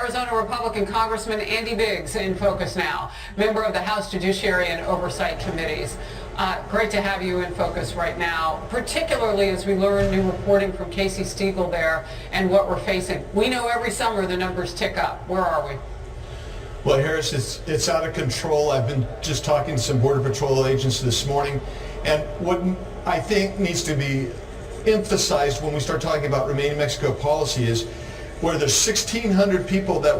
Arizona Republican Congressman Andy Biggs in focus now, member of the House Judiciary and Oversight Committees. Great to have you in focus right now, particularly as we learn new reporting from Casey Stegall there and what we're facing. We know every summer the numbers tick up. Where are we? Well, Harris, it's out of control. I've been just talking to some Border Patrol agents this morning, and what I think needs to be emphasized when we start talking about Remain in Mexico policy is where there's 1,600 people that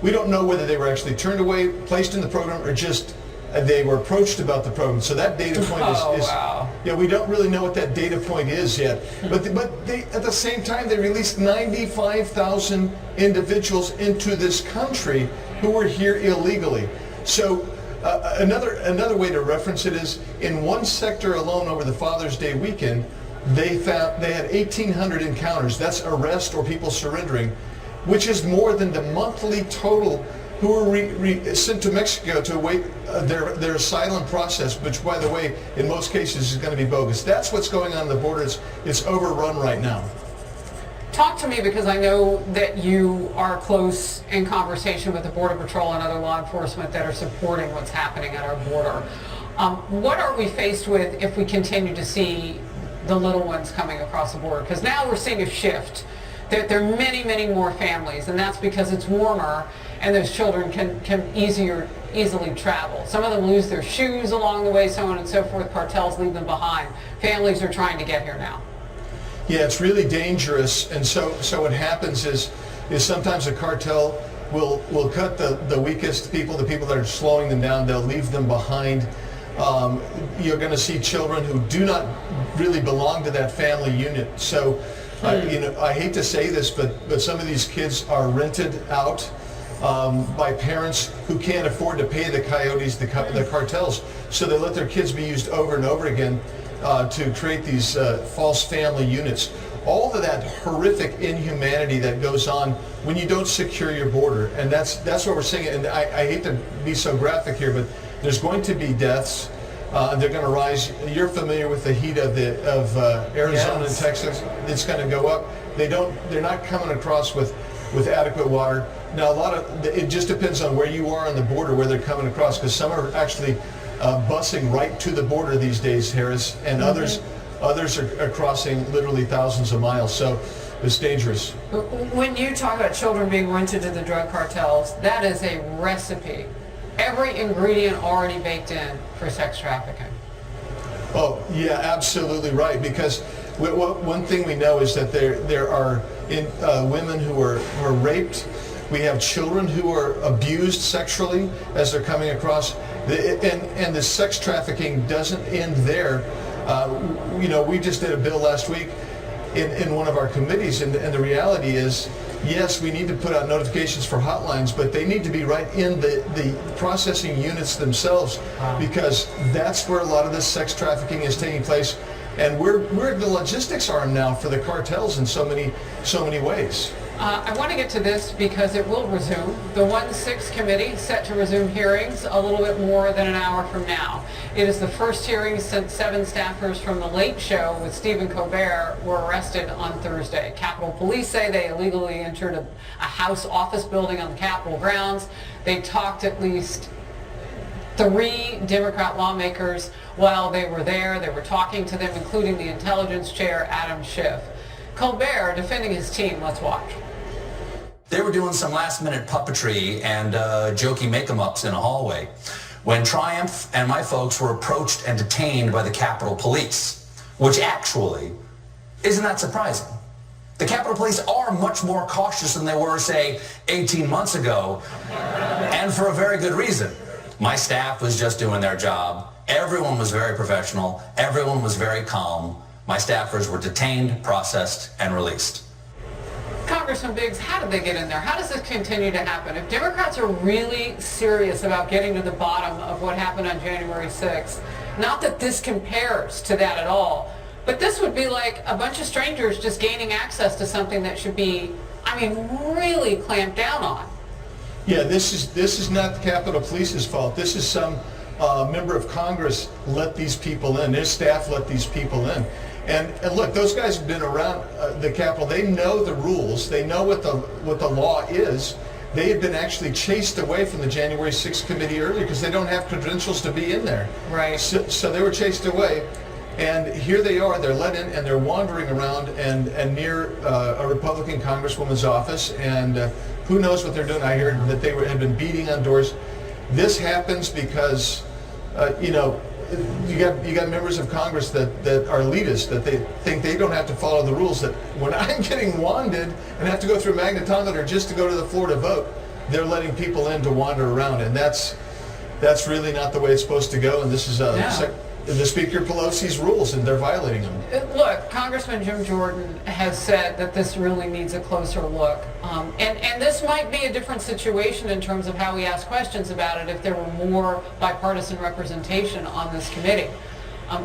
we don't know whether they were actually turned away, placed in the program, or just they were approached about the program. So that data point wow. Yeah, we don't really know what that data point is yet. But they, at the same time, they released 95,000 individuals into this country who were here illegally. So another way to reference it is in one sector alone over the Father's Day weekend, they had 1,800 encounters. That's arrest or people surrendering, which is more than the monthly total who were sent to Mexico to await their asylum process, which, by the way, in most cases is going to be bogus. That's what's going on the border. It's overrun right now. Talk to me, because I know that you are close in conversation with the Border Patrol and other law enforcement that are supporting what's happening at our border. What are we faced with if we continue to see the little ones coming across the border? Because now we're seeing a shift. There are many, many more families, and that's because it's warmer and those children can easily travel. Some of them lose their shoes along the way, so on and so forth. Cartels leave them behind. Families are trying to get here now. Yeah, it's really dangerous, and so what happens is sometimes a cartel will cut the weakest people, the people that are slowing them down. They'll leave them behind. You're going to see children who do not really belong to that family unit. So, I hate to say this, but some of these kids are rented out by parents who can't afford to pay the coyotes, the cartels. So they let their kids be used over and over again to create these false family units. All of that horrific inhumanity that goes on when you don't secure your border, and that's what we're seeing. And I hate to be so graphic here, but there's going to be deaths. They're going to rise. You're familiar with the heat of Arizona and Texas. It's going to go up. They're not coming across with adequate water. Now, it just depends on where you are on the border, where they're coming across, because some are actually busing right to the border these days, Harris, and others are crossing literally thousands of miles. So it's dangerous. When you talk about children being rented to the drug cartels, that is a recipe. Every ingredient already baked in for sex trafficking. Oh, yeah, absolutely right. Because one thing we know is that there are women who are raped. We have children who are abused sexually as they're coming across. And the sex trafficking doesn't end there. We just did a bill last week in one of our committees, and the reality is, yes, we need to put out notifications for hotlines, but they need to be right in the processing units themselves, because that's where a lot of this sex trafficking is taking place, and we're the logistics arm now for the cartels in so many ways. I want to get to this because it will resume. The 1-6 committee set to resume hearings a little bit more than an hour from now. It is the first hearing since 7 staffers from The Late Show with Stephen Colbert were arrested on Thursday. Capitol Police say they illegally entered a House office building on the Capitol grounds. They talked at least 3 Democrat lawmakers while they were there. They were talking to them, including the intelligence chair, Adam Schiff. Colbert defending his team. Let's watch. They were doing some last-minute puppetry and jokey make-em-ups in a hallway when Triumph and my folks were approached and detained by the Capitol Police, which actually isn't that surprising. The Capitol Police are much more cautious than they were, say, 18 months ago, and for a very good reason. My staff was just doing their job. Everyone was very professional. Everyone was very calm. My staffers were detained, processed, and released. Congressman Biggs, how did they get in there? How does this continue to happen? If Democrats are really serious about getting to the bottom of what happened on January 6th, not that this compares to that at all, but this would be like a bunch of strangers just gaining access to something that should be, really clamped down on. Yeah, this is not the Capitol Police's fault. This is some member of Congress let these people in. Their staff let these people in. And look, those guys have been around the Capitol. They know the rules. They know what the law is. they had been actually chased away from the January 6th committee earlier because they don't have credentials to be in there. Right. So they were chased away. And here they are, they're let in and they're wandering around and near a Republican congresswoman's office, and who knows what they're doing. I heard that they had been beating on doors. This happens because, you know, you got members of Congress that are elitists, that they think they don't have to follow the rules, that when I'm getting wanded and have to go through a magnetometer just to go to the floor to vote, they're letting people in to wander around, and that's really not the way it's supposed to go, and this is the Speaker Pelosi's rules, and they're violating them. Look, Congressman Jim Jordan has said that this really needs a closer look. And this might be a different situation in terms of how we ask questions about it if there were more bipartisan representation on this committee.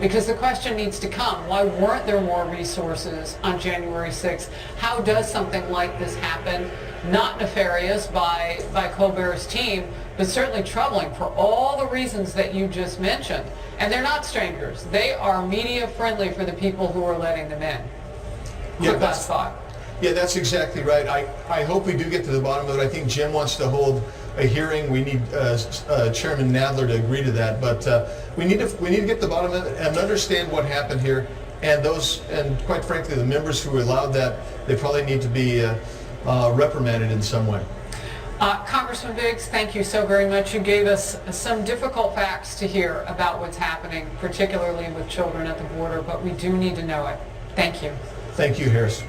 Because the question needs to come, why weren't there more resources on January 6th? How does something like this happen? Not nefarious by Colbert's team, but certainly troubling for all the reasons that you just mentioned. And they're not strangers. They are media friendly for the people who are letting them in. Quick last thought. Yeah, that's exactly right. I hope we do get to the bottom of it. I think Jim wants to hold a hearing. We need Chairman Nadler to agree to that. But we need to get to the bottom of it and understand what happened here. And quite frankly, the members who allowed that, they probably need to be reprimanded in some way. Congressman Biggs, thank you so very much. You gave us some difficult facts to hear about what's happening, particularly with children at the border, but we do need to know it. Thank you. Thank you, Harris.